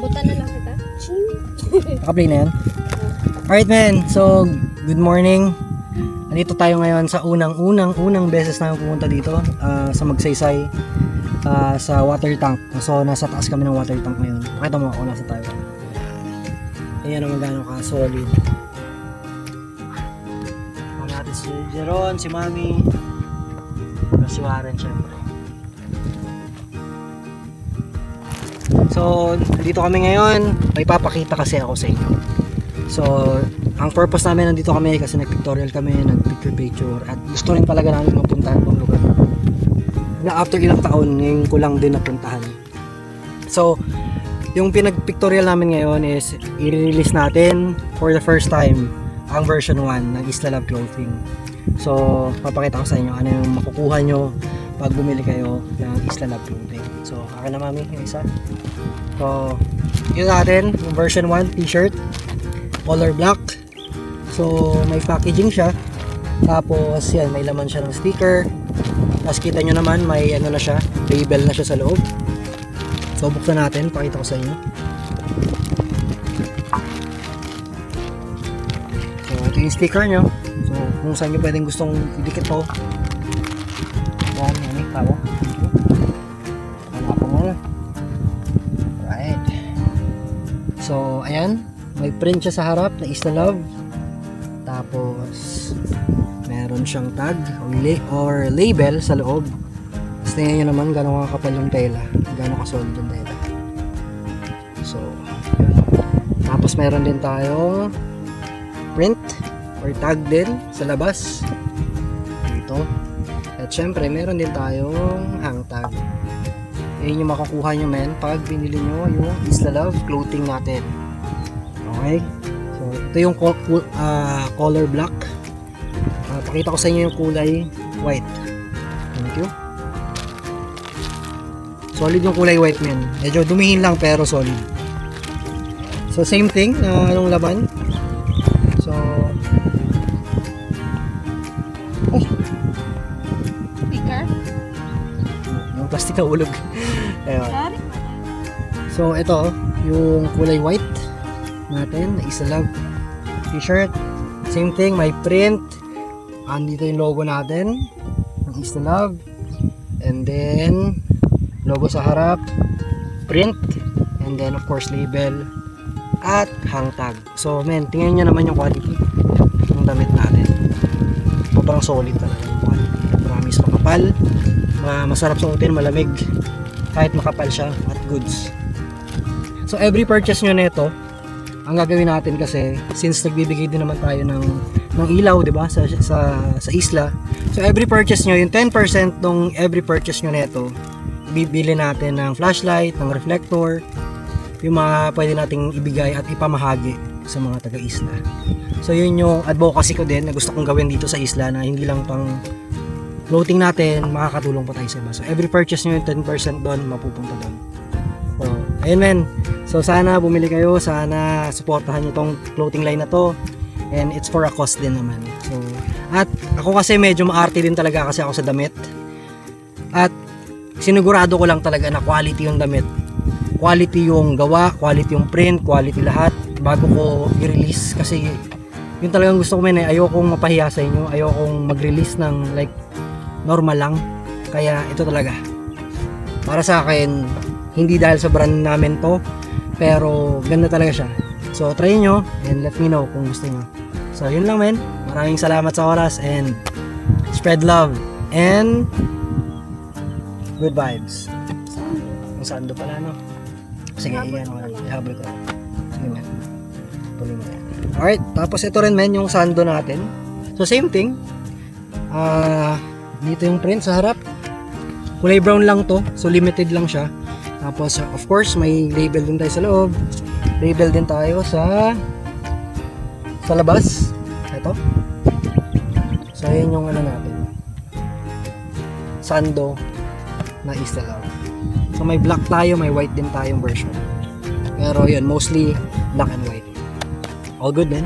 Lambutan na lang kita. Naka-play na yan? Alright men, so good morning. Nandito tayo ngayon sa unang beses namin pumunta dito sa Magsaysay sa water tank. So nasa taas kami ng water tank ngayon. Pakita mo ako nasa tayo. Ayan naman gano'n ka solid. Ako natin si Jeron, si Mami, si Warren syempre. So dito kami ngayon, may papakita kasi ako sa inyo. So ang purpose namin nandito kami kasi nag-pictorial kami, nag-picture at gusto rin talaga namin mapuntahan tong lugar na after ilang taon ngayon ko lang din napuntahan. So yung pinag-pictorial namin ngayon is i-release natin for the first time ang version 1 ng Isla Love Clothing. So papakita ko sa inyo ano yung makukuha nyo pag bumili kayo ng Isla Love Clothing. So akin na Mami yung isa. So yun natin yung version 1 t-shirt color black. So may packaging siya. Tapos yan, may laman siya ng sticker. Tapos kita nyo naman may ano na siya, label na siya sa loob. So buksan natin, pakita ko sa inyo. So ito yung sticker nyo. So kung saan nyo pwedeng gustong idikit to. Yan, yan, tao. Hanapan mo na. Right. So ayan, may print siya sa harap na Isla Love. Tapos meron siyang tag or label sa loob. Tapos tingnan nyo naman gano'ng kakapal yung tela, gano'ng kasolid yung tela. So yun. Tapos meron din tayo print or tag din sa labas dito. At syempre meron din tayong hang tag. Yun yung makukuha nyo men pag binili nyo yung Isla Love clothing natin. Okay, so ito yung color black. Pakita ko sa inyo yung kulay white. Thank you. Solid yung kulay white men. Medyo dumihin lang pero solid. So same thing na anong laman. So Speaker? yung plastic na ulog. Ayun. So ito yung kulay white natin na Isla Love t-shirt. Same thing, may print. Andito yung logo natin ng Isla Love. And then logo sa harap, print, and then of course label at hang tag. So men, tingnan nyo naman yung quality ng damit natin. Sobrang solid talaga yung quality. Promise makapal, masarap suotin, malamig kahit makapal siya at goods. So every purchase nyo nito, ang gagawin natin kasi since nagbibigay din naman tayo ng ilaw, 'di ba, sa isla. So every purchase nyo, yung 10% ng every purchase nyo nito, bibili natin ng flashlight, ng reflector, yung mga pwede nating ibigay at ipamahagi sa mga taga-isla. So yun yung advocacy ko din na gusto kong gawin dito sa isla na hindi lang pang floating natin, makakatulong pa tayo sa iba. So every purchase nyo, yung 10% doon, mapupunta doon. So, ayun men. So sana bumili kayo, sana supportahan nyo tong clothing line na to. And it's for a cause din naman. So, at ako kasi medyo maarte din talaga kasi ako sa damit. At sinigurado ko lang talaga na quality yung damit. Quality yung gawa, quality yung print, quality lahat bago ko i-release. Kasi yun talagang gusto ko men eh. Ayokong mapahiya sa inyo, ayokong mag-release ng like normal lang. Kaya ito talaga. Para sa akin, hindi dahil sa brand namin to, pero ganda talaga siya. So try nyo and let me know kung gusto nyo. So yun lang men. Maraming salamat sa oras and spread love and good vibes. Ang sando pala no. Sige, iyan ko lang. Ihabol ko. Sige men. Tuloy mo yan. Alright, tapos ito rin men yung sando natin. So same thing. Dito yung print sa harap. Kulay brown lang to. So limited lang siya. Tapos of course may label din tayo sa loob. Label din tayo sa labas. Ito. So yun yung ano natin. Sando na Isla Love. So may black tayo, may white din tayong version. Pero yun, mostly black and white. All good then.